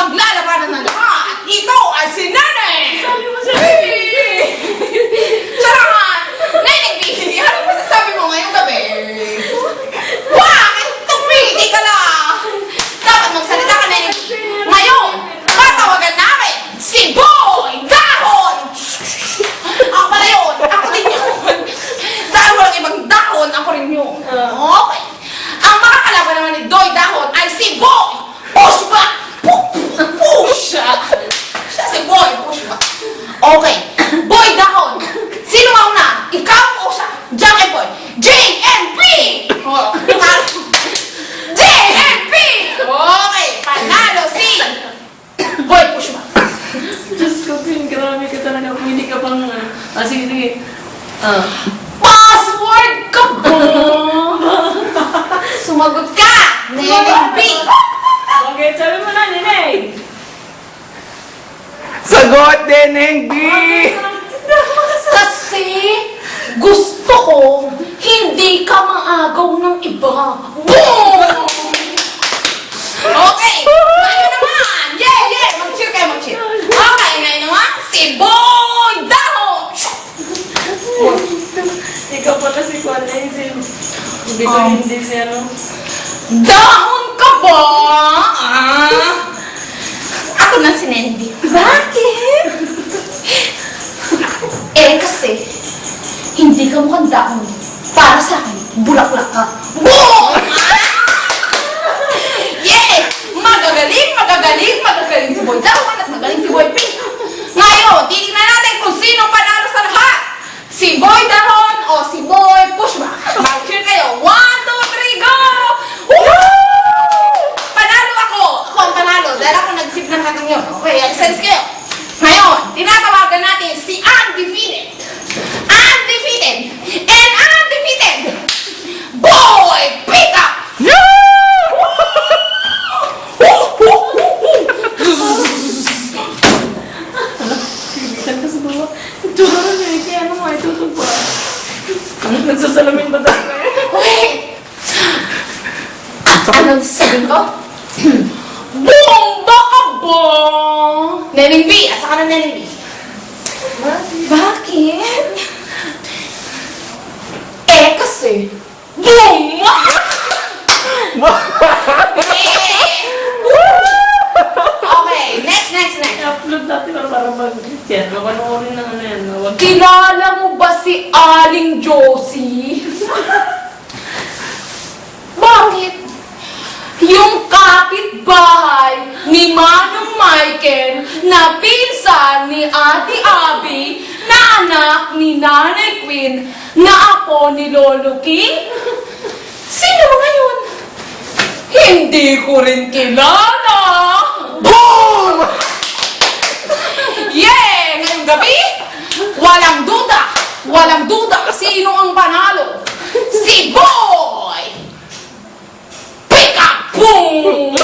maglalabanan ng lahat. Ito ay si Nanay! Sabi mo sa akin. Charot! Neneng B, ano masasabi mo ngayong gabi? Bakit tumiti ka lang? Dapat magsalita ka, Neneng B. Ngayon, tatawagan namin si Boy Dahon! Ako pala yun! Ako din yun! Dahil walang ibang dahon, ako rin yun. Okay. Ang makakalaban naman ni Doy Dahon ay si Boy Pushback! Pusha! Siya si Boy Pushback. Okay. Boy Dahon! Sino mauna? Ikaw o siya? Jack and Boy. JNP! JNP! Okay. Panalo si Boy Pushback. Diyos ko, Pin, grabe ka talaga. Kung hindi ka pang, sige, sige. Password ka ba? Sumagot ka! Neneng B! Okay, sabi mo na, Neneng. Sagot, Neneng B! Kasi gusto ko hindi ka maagaw ng iba. Boom! Okay! Ngayon naman! Yeah! Mag-cheer kayo, mag-cheer. Okay, ngayon naman, si Boy Dahon! Ikaw pala si Kwan, hindi ko hindi si ano. Dahon ka ba? Ako na si Neneng B. Bakit? Kasi hindi ka mukhang dahon. Para sa akin, bulaklak ka. Boom! Yeah! Magagaling si Boy Dahon at magaling si Boy Pink. Ngayon, titignan natin kung sino panalo sa lahat. Si Boy Dahon o si Boy Pushback. Mag-cheer kayo. 1, 2, 3, go! Woo! Panalo ako. Ako ang panalo dahil ako nag-sip ng hatang yun. Okay, alisalis kayo. Ngayon, tinatawagan natin si Undefeated. Undefeated and undefeated. Boy Pika! Kibitan ka sa baba. Ito na rin eh. Kaya ano mo, itutok pa. Nagsasalamin ba tayo eh? Okay. Anong sabihin ko? Bomba ka ba? Neneng B, asa ka na Neneng B? Bakit? Kasi bomba! Okay, next. I-upload natin para mag-yan. Mapanoorin ng ano yan. Kilala mo ba si Aling Josie? Bakit? Yung kapitbahay ni Manong Michael na pinsan ni Ate Abby na anak ni Nanay Queen na apo ni Lolo King? Sino ba ngayon? Hindi ko rin kilala! Boom! Yeah! Ngayong gabi, walang duda, sino ang panalo? Si Boy! Pick up! Boom!